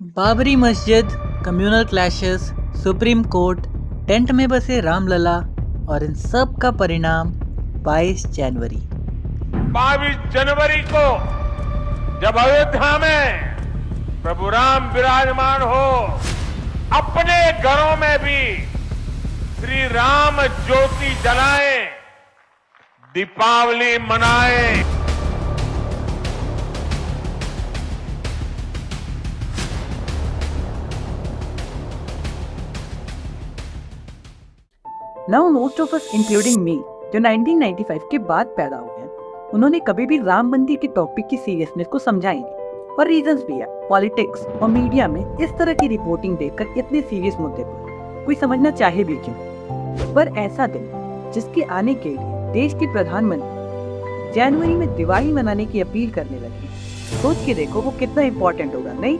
बाबरी मस्जिद, communal clashes, supreme court, tent में बसे रामलला और इन सब का परिणाम 22 जनवरी। 22 जनवरी को जब अयोध्या में प्रभु राम विराजमान हो, अपने घरों में भी श्री राम ज्योति जलाएं, दीपावली मनाएं। Now most of us including me जो 1995 के बाद पैदा हुए हैं, उन्होंने कभी भी राम मंदिर के टॉपिक की सीरियसनेस को समझा ही नहीं। और रीजंस भी है, पॉलिटिक्स और मीडिया में इस तरह की रिपोर्टिंग देखकर इतने सीरियस मुद्दे पर कोई समझना चाहे भी क्यों। पर ऐसा दिन जिसके आने के लिए देश के प्रधानमंत्री जनवरी में दिवाली मनाने की अपील करने लगे, सोच के देखो वो कितना इम्पोर्टेंट होगा, नहीं?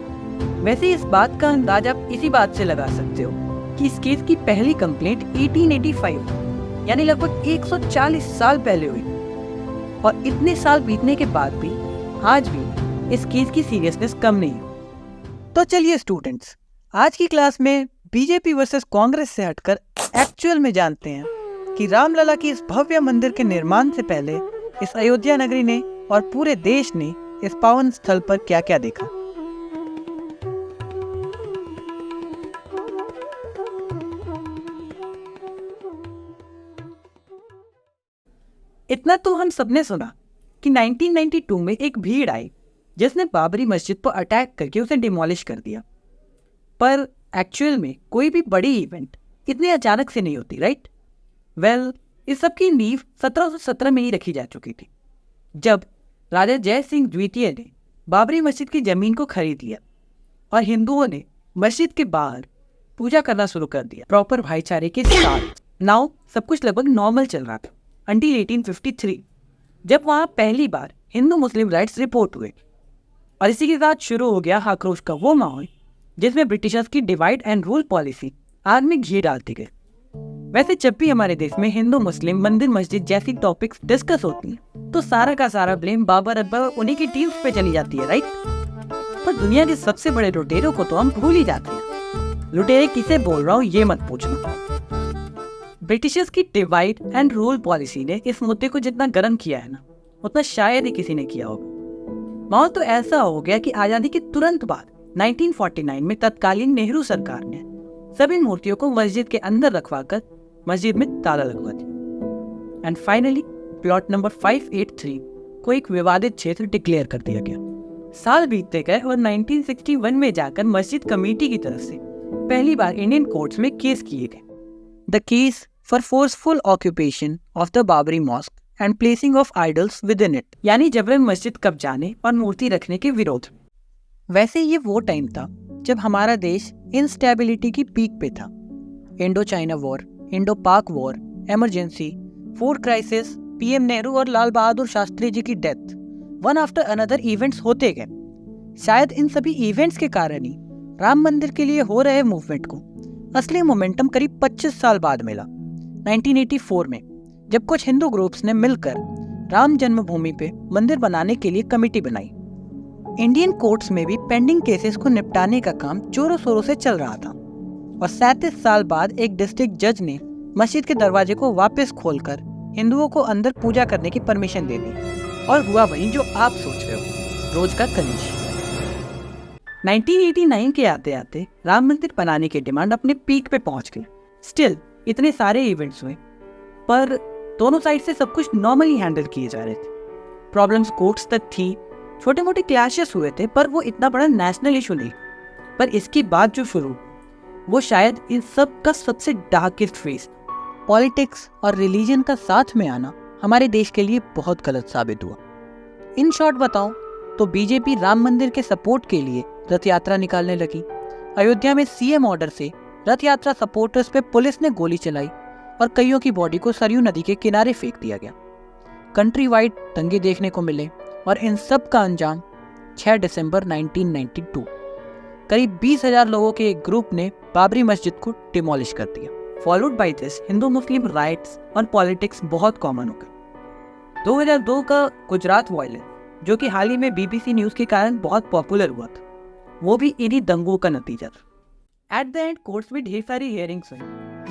वैसे इस बात का अंदाज आप इसी बात से लगा सकते हो कि इस केस की पहली कंप्लेंट 1885 यानी लगभग 140 साल पहले हुई, और इतने साल बीतने के बाद भी आज भी इस केस की सीरियसनेस कम नहीं है। तो चलिए स्टूडेंट्स, आज की क्लास में बीजेपी वर्सेस कांग्रेस से हटकर एक्चुअल में जानते हैं कि रामलला की इस भव्य मंदिर के निर्माण से पहले इस अयोध्या नगरी ने और पूरे देश ने इस पावन स्थल पर क्या क्या देखा। इतना तो हम सबने सुना कि 1992 में एक भीड़ आई जिसने बाबरी मस्जिद पर अटैक करके उसे डिमोलिश कर दिया। पर एक्चुअल में कोई भी बड़ी इवेंट इतने अचानक से नहीं होती, राइट? वेल, इस सब की नींव 1717 में ही रखी जा चुकी थी, जब राजा जय सिंह द्वितीय ने बाबरी मस्जिद की जमीन को खरीद लिया और हिंदुओं ने मस्जिद के बाहर पूजा करना शुरू कर दिया, प्रॉपर भाईचारे के साथ। नाउ सब कुछ लगभग नॉर्मल चल रहा था अंटिल 1853, जब वहां पहली बार हिंदू मुस्लिम राइट्स रिपोर्ट हुए। और इसी के साथ शुरू हो गया आक्रोश का वो माहौल जिसमें ब्रिटिशर्स की डिवाइड एंड रूल पॉलिसी आग में घी डालती गई। वैसे जब भी हमारे देश में हिंदू मुस्लिम मंदिर मस्जिद जैसी टॉपिक्स डिस्कस होती हैं, तो सारा का सारा ब्लेम बाबर अकबर और उन्हीं की टीम्स पे चली जाती है, राइट? पर दुनिया के सबसे बड़े लुटेरों को तो हम भूल ही जाते हैं। लुटेरे किसे बोल रहा हूँ ये मत पूछना। ब्रिटिशर्स की डिवाइड एंड रूल पॉलिसी ने इस मुद्दे को जितना गर्म किया है ना, उतना शायद ही किसी ने किया होगा। माहौल तो ऐसा हो गया कि आजादी के तुरंत बाद 1949 में तत्कालीन नेहरू सरकार ने सभी मूर्तियों को मस्जिद के अंदर रखवाकर मस्जिद में ताला लगवा दिया। एंड फाइनली प्लॉट नंबर 583 को एक विवादित क्षेत्र डिक्लेयर कर दिया गया। साल बीतते गए और 1961 में जाकर मस्जिद कमेटी की तरफ से पहली बार इंडियन कोर्ट्स में केस किए गए, the case for forceful occupation of the Babri mosque and placing of idols with in it, यानी जबरन मस्जिद कब्जाने और मूर्ति रखने के विरोध। वैसे ये वो टाइम था जब हमारा देश इंस्टेबिलिटी की पीक पे था। इंडो चाइना वॉर, इंडो पाक war, emergency, food crisis, PM Nehru और लाल बहादुर शास्त्री जी की death, one after another events होते गए। शायद इन सभी इवेंट्स के कारण ही राम मंदिर के लिए हो रहे मूवमेंट को असली मोमेंटम करीब 25 साल बाद मिला, 1984 में, जब कुछ हिंदू ग्रुप्स ने मिलकर राम जन्मभूमि पे मंदिर बनाने के लिए कमेटी बनाई। इंडियन कोर्ट्स में भी पेंडिंग केसेस को निपटाने का काम जोरों शोरों से चल रहा था, और 37 साल बाद एक डिस्ट्रिक्ट जज ने मस्जिद के दरवाजे को वापस खोलकर हिंदुओं को अंदर पूजा करने की परमिशन दे दी। और हुआ वही जो आप सोच रहे हो, रोज का कलेश। 1989 के आते आते राम मंदिर बनाने की डिमांड अपने पीक पे पहुंच गई। स्टिल इतने सारे इवेंट्स हुए, पर दोनों साइड से सब कुछ नॉर्मली हैंडल किए जा रहे थे। प्रॉब्लम्स कोर्ट्स तक थी, छोटे मोटे क्लैशेस हुए थे, पर वो इतना बड़ा नेशनल इशू नहीं। पर इसके बाद जो शुरू, वो शायद इन सब का सबसे डार्केस्ट फेज। पॉलिटिक्स और रिलीजन का साथ में आना हमारे देश के लिए बहुत गलत साबित हुआ। इन शॉर्ट बताऊं तो बीजेपी राम मंदिर के सपोर्ट के लिए रथ यात्रा निकालने लगी। अयोध्या में सीएम ऑर्डर से रथ यात्रा सपोर्टर्स पे पुलिस ने गोली चलाई और कईयों की बॉडी को सरयू नदी के किनारे फेंक दिया गया। कंट्री वाइड दंगे देखने को मिले, और इन सब का अंजाम 6 दिसंबर 1992 करीब 20,000 लोगों के एक ग्रुप ने बाबरी मस्जिद को डिमोलिश कर दिया। Followed by this Hindu Muslim rights और पॉलिटिक्स बहुत कॉमन हो गए। 2002 का गुजरात वायलेंस, जो कि हाल ही में बीबीसी न्यूज के कारण बहुत पॉपुलर हुआ था, वो भी इन्हीं दंगों का नतीजा था। एट द एंड कोर्ट्स में ढेर सारी हियरिंग्स हुई।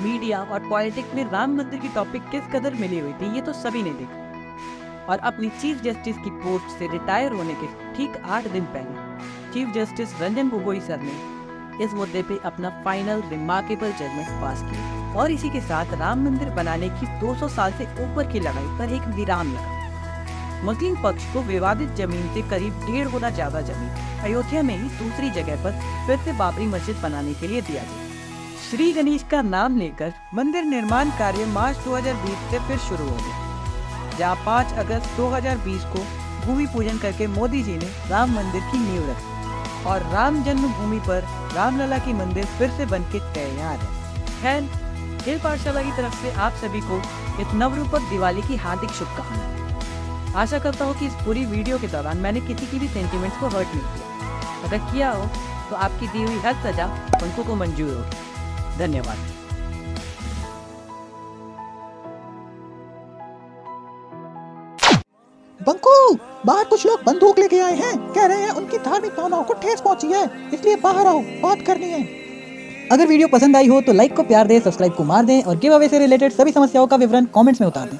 मीडिया और पॉलिटिक्स में राम मंदिर की टॉपिक किस कदर मिली हुई थी ये तो सभी ने देखा। और अपनी चीफ जस्टिस की पोस्ट से रिटायर होने के ठीक 8 दिन पहले chief justice Ranjan Gogoi sir ने इस मुद्दे पे अपना फाइनल रिमार्केबल जजमेंट पास किया। और इसी के साथ राम मंदिर बनाने की 200 साल से ऊपर की लड़ाई पर एक विराम लगा। मुस्लिम पक्ष को विवादित जमीन से करीब 1.5 गुना ज्यादा जमीन अयोध्या में ही दूसरी जगह पर फिर से बाबरी मस्जिद बनाने के लिए दिया गया। श्री गणेश का नाम लेकर मंदिर निर्माण कार्य मार्च 2020 से फिर शुरू हो गया, जहाँ 5 अगस्त 2020 को भूमि पूजन करके मोदी जी ने राम मंदिर की नींव रखी और राम जन्मभूमि पर रामलला की मंदिर फिर से बनके तैयार है। खैर, खेल पाठशाला की तरफ से आप सभी को इस नवरूपक दिवाली की हार्दिक शुभकामनाएं। आशा करता हूँ कि इस पूरी वीडियो के दौरान मैंने किसी की भी सेंटिमेंट्स को हर्ट नहीं किया। अगर किया हो तो आपकी दी हुई हर सजा उनको को मंजूर होगी। धन्यवाद। बंकू, बाहर कुछ लोग बंदूक लेके आए हैं। कह रहे हैं उनकी धार्मिक भावनाओं को ठेस पहुंची है, इसलिए बाहर आओ, बात करनी है। अगर वीडियो पसंद आई हो तो लाइक को प्यार दें, सब्सक्राइब को मार दें और गिव अवे से रिलेटेड सभी समस्याओं का विवरण कमेंट्स में उतार दें।